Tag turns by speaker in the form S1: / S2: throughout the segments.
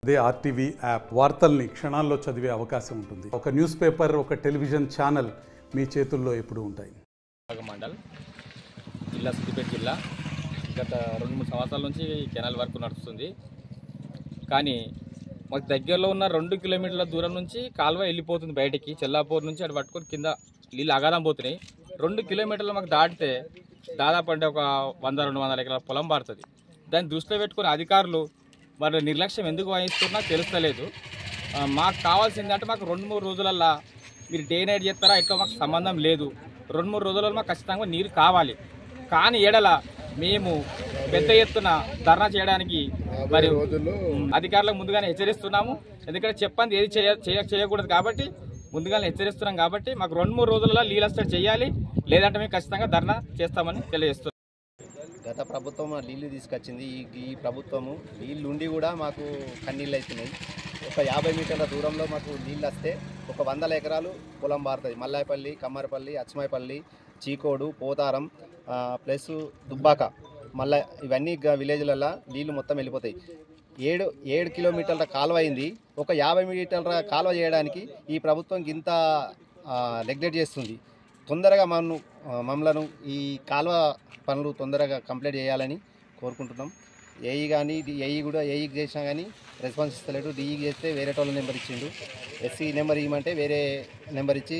S1: అదే RTV app వార్తల్ని క్షణాల్లో చదివే అవకాశం ఉంటుంది. ఒక న్యూస్ పేపర్, ఒక టెలివిజన్ ఛానల్ మీ చేతుల్లో ఎప్పుడూ ఉంటాయి.
S2: మండల్ జిల్లా సిద్దిపేట జిల్లా గత 2-3 సంవత్సరాల నుంచి కెనాల్ వర్క్ నడుస్తుంది. కానీ మాకు దగ్గరలో ఉన్న 2 కిలోమీటర్ల దూరం నుంచి కాలువ వెళ్ళిపోతుంది బయటికి. చెల్లాపూర్ నుంచి అటు పట్టుకొని కింద నీళ్ళు అగాధం పోతున్నాయి. 2 కిలోమీటర్లు మాకు దాటితే దాదాపు అంటే ఒక 100-200 ఎకరాల పొలం పడుతుంది. దాన్ని దృష్టిలో పెట్టుకుని అధికారులు మరి నిర్లక్ష్యం ఎందుకు వహిస్తున్నా తెలుస్తలేదు. మాకు కావాల్సింది అంటే మాకు 2-3 రోజులల్లో మీరు డే నైట్ చేస్తారా ఎట్లా మాకు సంబంధం లేదు. 2-3 రోజులలో మాకు ఖచ్చితంగా నీరు కావాలి. కానీ ఎడల మేము పెద్ద ఎత్తున ధర్నా చేయడానికి మరి అధికారులకు ముందుగానే హెచ్చరిస్తున్నాము. ఎందుకంటే చెప్పండి ఏది చేయకూడదు కాబట్టి ముందుగానే హెచ్చరిస్తున్నాం. కాబట్టి మాకు 2-3 రోజులలో నీళ్ళు స్టార్ట్ చేయాలి, లేదంటే మేము ఖచ్చితంగా ధర్నా చేస్తామని తెలియజేస్తున్నాం.
S3: గత ప్రభుత్వం నీళ్లు తీసుకొచ్చింది. ఈ ప్రభుత్వము నీళ్ళుండి కూడా మాకు కన్నీళ్ళు అవుతున్నాయి. ఒక 50 మీటర్ల దూరంలో మాకు నీళ్ళు వస్తే ఒక 100 ఎకరాలు పొలం బారుతుంది. మల్లాయపల్లి, కమ్మరపల్లి, అచ్చమాయపల్లి, చీకోడు, పోతారం ప్లస్ దుబ్బాక, మళ్ళీ ఇవన్నీ విలేజ్లలో నీళ్లు మొత్తం వెళ్ళిపోతాయి. 7 కిలోమీటర్ల కాలువ అయింది. ఒక 50 మీటర్ల కాలువ చేయడానికి ఈ ప్రభుత్వం ఇంత నెగ్లెక్ట్ చేస్తుంది. తొందరగా మమ్మలను ఈ కాలువ పనులు తొందరగా కంప్లీట్ చేయాలని కోరుకుంటున్నాం. ఏఈకి చేసినా కానీ రెస్పాన్స్ ఇస్తలేడు. డిఈకి చేస్తే వేరే వాళ్ళ నెంబర్ ఇచ్చిండు. ఎస్సీ నెంబర్ ఇవ్వమంటే వేరే నెంబర్ ఇచ్చి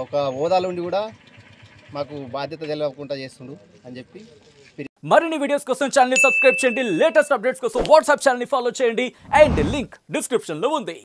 S3: ఒక హోదాలో ఉండి కూడా మాకు బాధ్యత తెలియకుండా చేస్తుండు అని చెప్పి.
S4: మరిన్ని వీడియోస్ కోసం ఛానల్ ని సబ్స్క్రైబ్ చేయండి. లేటెస్ట్ అప్డేట్స్ కోసం వాట్సాప్ ఛానల్ ని ఫాలో చేయండి. అండ్ లింక్ డిస్క్రిప్షన్ లో ఉంది.